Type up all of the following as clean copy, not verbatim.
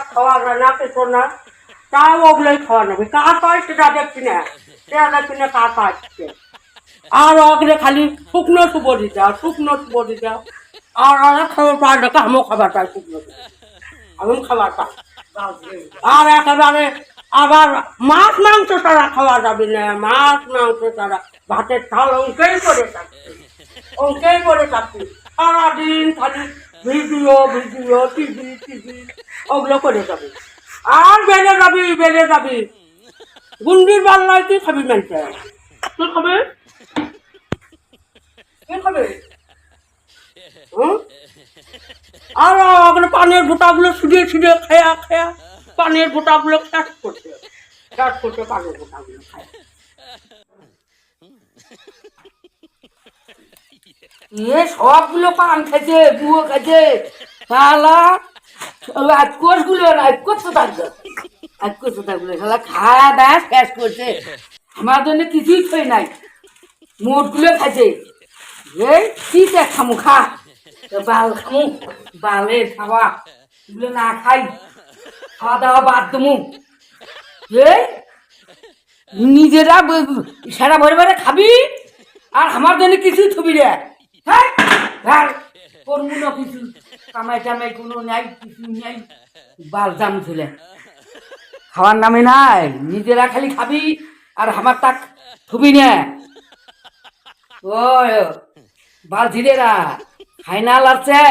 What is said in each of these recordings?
খাওয়া যায় না পেতো না তাও ওগুলোই খাওয়া নেবে কার পায় সেটা দেখছি না সেটা দেখছি না কার পাচ্ছে আর ওগুলো খালি শুকনো সুবরি দাও শুকনো সুবরি দাও আর ওরা খাবার পায় না আমিও খাবার পাই শুকনো আমিও খাবার পাই আর একেবারে আবার মাছ মাংস ছাড়া খাওয়া যাবে না মাছ মাংস ছাড়া ভাতের চাল অঙ্কেই করে থাকছে অঙ্কেই করে থাকছি সারাদিন খালি ভিডিও ভিডিও টিভি টিভি ওগুলো করে যাবি আর বেড়ে যাবি গুন্ডির বাল্লায় কি খাবি মেনছে কি খাবে কি খাবে আর ওখানে পানের গোটাগুলো ছিঁড়ে ছিঁড়ে খেয়া খেয়া পানের গোটাগুলো শেষ করছে পানের গোটাগুলো খায় সবগুলো পান খেছে বুয়ো খেছে শালা আজকোষ গুলো আজকোষ থাকবে শালা খাওয়া দাওয়া শেষ করছে আমার জন্য কিছুই খাই নাই মোট গুলো খাইছে এই কি খামু খা বাল খামু বালের খাওয়া এগুলো না খাই খাওয়া দাওয়া বাদ দেবো এই নিজেরা সারা ভরে ভরে খাবি আর আমার জন্য কিছুই থবি রে হ্যাঁ করবো না কিছু কামাই টামাই কোনো নাই কিছু নাই বাল জাম ছিল খাওয়ার নামে নাই নিজেরা খালি খাবি আর আমার তাক থবি না ও বাল ঝিরেরা খাইনাল আছে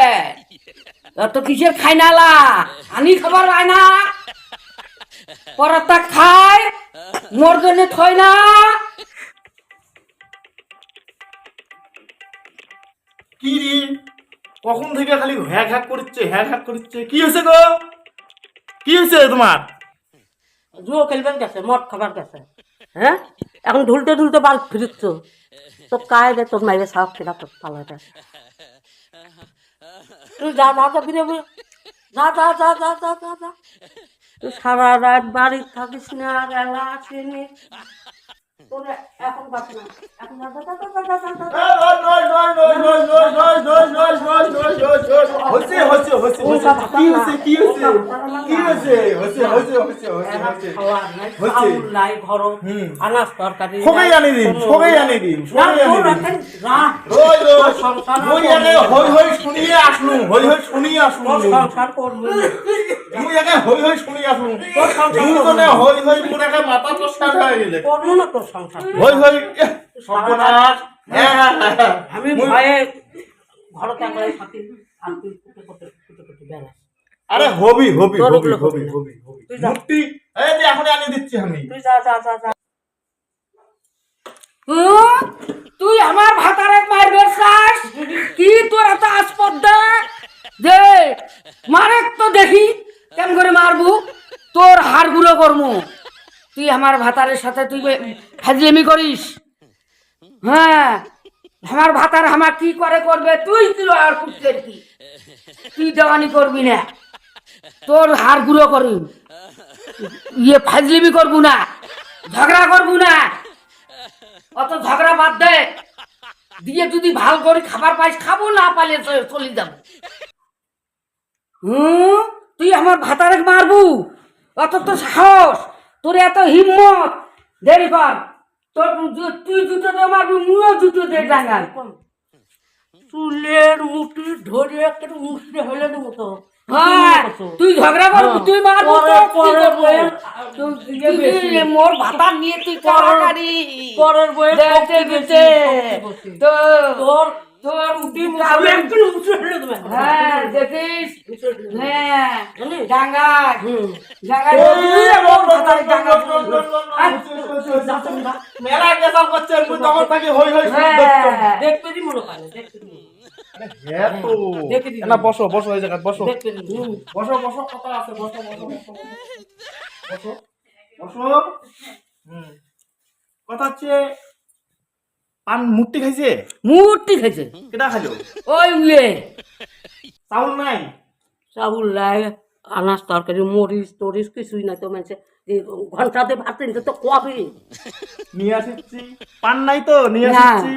তো কিসের খাইনালা আনি খাবার হয় না পরাতা খায় মোর জন্য থই না কি রে কখন থেকে খালি হ্যাক করছে কি হয়েছে গো কি হয়েছে তোমার জুয়ো খেলবেন গেছে মদ খাবার গেছে হ্যাঁ এখন ঢুলতে বাল ফিরিচ্ছ তো কায় রে তোর মাইরে সাপ খেলা তোর পালাটা তুই যা ফিরে যা তুই সারা রাত বাড়ি থাকিস না আর এলা আসেনি তোরে এখন বাঁচ না এখন নাই ঘর আনাজ তরকারি সংসার করবি মাথা চস্কা হয়ে গেলে করবো না তোর সংসার আমি ভয়ে ঘর চাকরি সাথে আরে হবি মুক্তি এই যে এখন আনি দিচ্ছি আমি তুই যা তুই আমার ভাতারে মারবে চাস কি তোর এত আসপদ্দা যে মারে তো দেখি কেমন করে মারবো তোর হাড় গুঁড়ো করমু তুই আমার ভাতারের সাথে তুই ফাজলামি করিস হ্যাঁ আমার ভাতার আমার কি করে করবে তুই আর কুটের কি তুই দেওয়ানি করবি না তোর হাড় গুঁড়ো করি ফাজলামি করবো না ঝগড়া করবো না অত ঝগড়া বাদ দে দিয়ে যদি ভাল করে খাবার পাইস খাবো না পাইলে চলে যাবো তুই আমার ভাতারে মারবু অত তো সাহস তোর এত হিম্মত দেরি কর তোর তুই জুতো দিয়ে মারবি মুও জুতো দিয়ে ডাঙ্গাল চুলের মুঠি ধরে একটা মুখে হলে দেবো তো হ্যাঁ তুই ঝগড়া করবি তুই মারবো মোর ভাতা নিয়ে তুই কারাকারি পরের বয়ে তোর তোর উঠি মুখে একটু মুখে হলে দেবে হ্যাঁ দেখিস হ্যাঁ ডাঙ্গা মেলা গেছাল করছে তখন থেকে হই দেখতে দি মনে পারে দেখতে দি না বসো এই জায়গায় বসো কথা আছে বসো কথা হচ্ছে পান মুট্টি খাইছে? মূর্তি খেয়েছে কেটা খাইলো? ওই উয়ে চাউল নাই? চাউল লাই আনাজ তরকারি মরিচ টরিচ কিছুই নাই তো মানুষে ঘন্টাতে ভাত নিতে তো কবে নিয়ে আসছি। পান নাই তো নিয়ে না। আসছি।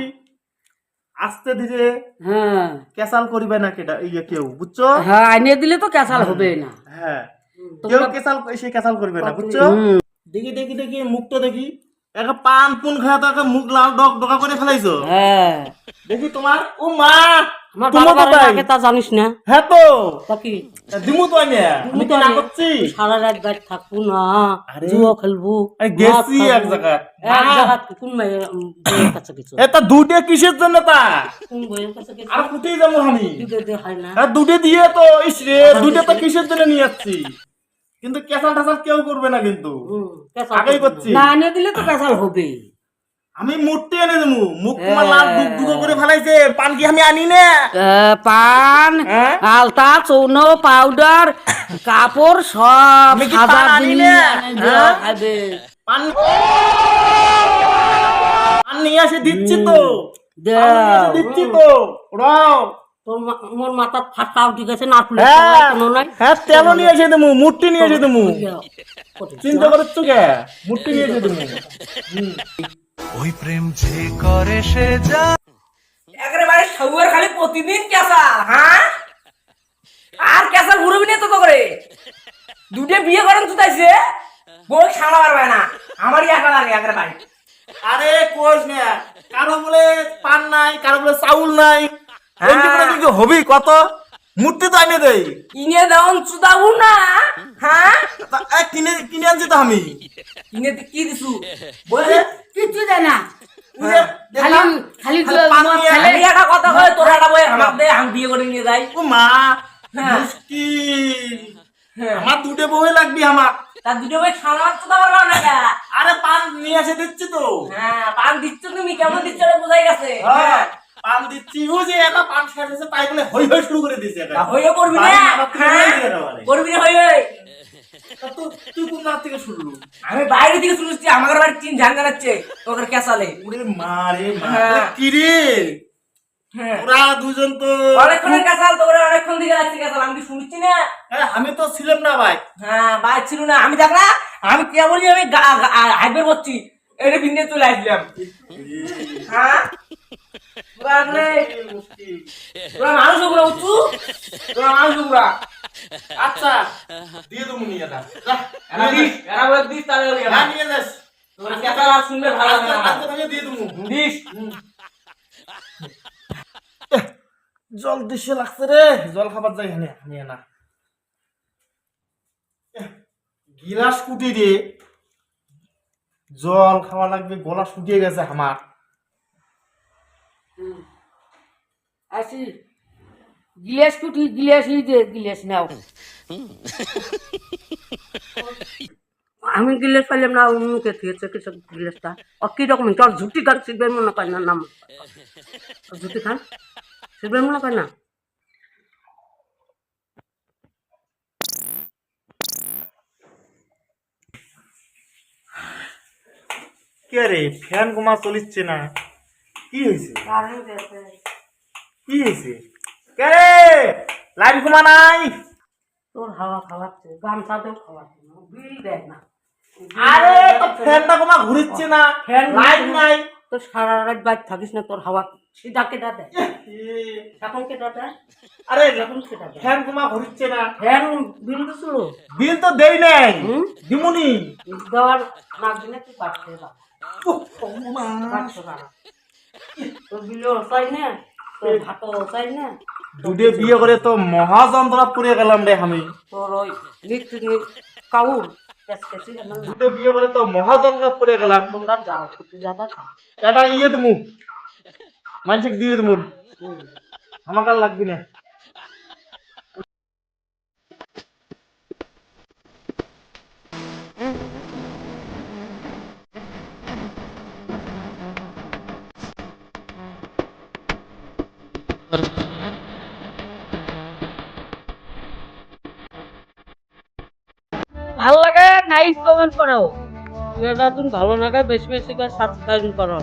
আস্তে ধীরে হ্যাঁ কেসাল করিবে না কেটা ইয়ে কেউ, বুঝছো? হ্যাঁ আইনে দিলে তো ক্যাসাল হবে না হ্যাঁ, কেউ তোমরা- কেসাল সে কেসাল করবে না, বুঝছো? হুম। দেখি দেখি দেখি মুখটা দেখি, একটা পান পুন খায় তো একটা মুখ লাল ডক ডকা করে ফেলাইছো। হ্যাঁ দেখি তোমার, ও মা আমার তোমার বাবা তো তাই। আগে তা জানিস না হ্যাঁ তো তা কি দিমু তো আমি, আমি কি না করছি? সারা রাত বাইরে থাকবো না আরে, জুয়া খেলবো আরে মদ গেছি খাবো। এক জায়গায়। এক জায়গায় কোন মেয়ের বইয়ের কাছে কিছু এটা দুটে কিসের জন্য তা? কোন বইয়ের কাছে কিছু আর কোথায় যাবো আমি? দিতে হয় না আর দুটে দিয়ে তো ইস রে, দুটে তো কিসের জন্য নিয়ে যাচ্ছি? কিন্তু কেসাল টেসাল কেউ করবে না কিন্তু। ক্যাসাল আগেই করবো করছি। না আনিয়ে দিলে তো ক্যাসাল হবে আমি মূর্তি এনে দেবো, মুখ তোমার লাল ডুব ডুবো করে ফেলাইছে, পান কি আমি আনি না? পান হ্যাঁ? আলতা চৌনো পাউডার কাপড় সব আমি কি সাদা পান আনি দিন না? দেওয়া খাবে পান পান নিয়ে এসে দিচ্ছি তো, দেও। পান নিয়ে এসে দিচ্ছি তো, রাও। মোর মাথা ফাটাও ঠিক আছে না ফুলে হ্যাঁ কোনো নাই হ্যাঁ, তেলও নিয়ে এসে দেবো, মূর্তি নিয়ে এসে দেবো। চিন্তা করছ কে? মূর্তি নিয়ে এসে দেবো। ওই প্রেম যে করে সে যা একেবারে সৌয়ার খালি প্রতিদিন ক্যাসাল, হ্যাঁ আর ক্যাসাল ঘুরবি না তো তো করে দুটো বিয়ে করেন চুতাইছে বই সারা পারবে না আমারই একা লাগে একেবারে আরে কোষ না, কারো বলে পান নাই, কারো বলে চাউল নাই, এমনি করে কি হবি কত? মূর্তি তো আনে দেই। কিনে দেওয়ান চুদাবো না, হ্যাঁ কিনে কিনে আনছি তো আমি। কিনে কি দিছু বলে কিচ্ছু দেয় না খালি খালি খালি পান মদ নিয়ে খেলে খালি একটা কথা কয় তোরা একটা বই আমাকে দে আমি বিয়ে করে নিয়ে যাই ও মা, হ্যাঁ। মুশকিল। হ্যাঁ। আমার দুটো বই লাগবে আমার। তার দুটো বই সারা চুদা পারবা না কে? আরে পান নিয়ে এসে দিচ্ছি তো। হ্যাঁ পান দিচ্ছ তুমি কেমন দিচ্ছ ওটা বোঝাই গেছে হ্যাঁ, পান দিচ্ছি। ও যে একটা পান শেষ হয়েছে তাই বলে হই হই শুরু করে দিয়েছে। তা হইও করবি না, হ্যাঁ করবি না হই হই তুই কোন রাত থেকে শুরু? আমি বাইরে থেকে শুনছি আমার বাড়ি চিন ঝান জানাচ্ছে তোকে ক্যাসালে ওরে মা রে মা, হ্যাঁ। কি রে? হ্যাঁ ওরা দুজন তো অনেকক্ষণের ক্যাসাল তোর অনেকক্ষণ দিকে যাচ্ছে ক্যাসাল আমি কি শুনছি না আমি তো ছিলাম না ভাই। হ্যাঁ বাইর ছিল না আমি দেখ না আমি কে বলি আমি হাইবে বসছি এটা বিন্দে চলে আসলাম হ্যাঁ মুশকিল। তোরা মানুষ উপরা উঁচু তোরা মানুষ উপরা আচ্ছা দিয়ে দেবো নিয়ে যা। যা, এরা দিস এরা বলে দিস তাহলে হয়ে যা, নিয়ে যাস। তোর ক্যাসাল আর শুনবে ভালো লাগে না আজকে থেকে দিয়ে দেবো। দিস জল দিশে লাগছে রে, জল খাবার যাই হানে নিয়ে না। গিলাস কুটি রে, জল খাওয়া লাগবে, গলা শুকিয়ে গেছে আমার। আসি গিলাস কুটি গিলাসই দে গিলাস নাও আমি গিলাস পাইলাম না মুখে থিয়েছে কিছু গিলাসটা ও কি রকম তোর ঝুটি খান শিখবে মনে পায় না নাম ঝুটি খান শিখবে মনে পায় না কে রে, ফ্যান কমা চলিচ্ছে না, কি হয়েছে? কি হয়েছে? কে রে, লাইট কমা নাই? তোর হাওয়া খাওয়াচ্ছে গামছাতেও খাওয়াচ্ছে না বিল দেয় না আরে তো ফ্যানটা কমা ঘুরিচ্ছে না, ফ্যান লাইট নাই। তো সারা রাত বাইরে থাকিস না তোর হাওয়া সেটা কেটা দেয় এখন কেটা দেয় আরে এখন কেটা দেয় ফ্যান কমা ঘুরিচ্ছে না। ফ্যান বিল দিছিল বিল তো দেই নাই, হুম? দিমুনি। দেওয়ার নাক দিনে তুই বাড়তে তোর বিলও চাই না তোর ভাতও চাই না দুধে বিয়ে করে তো মহাযন্ত্রা পড়ে গেলাম রে আমি। তোর ওই লিখতে কাউর কেসি দুধে বিয়ে করে তো মহাযন্ত্রা পড়ে গেলাম। তোমরা যাও তুই যাবা এটা ইয়ে দেবো, মানুষকে দিয়ে দেবো, আমার কাল লাগবি না। ভালো লাগে নাইস কমেন্ট করো তুমি ভালো লাগে বেশি বেশি করে সাবস্ক্রাইব করো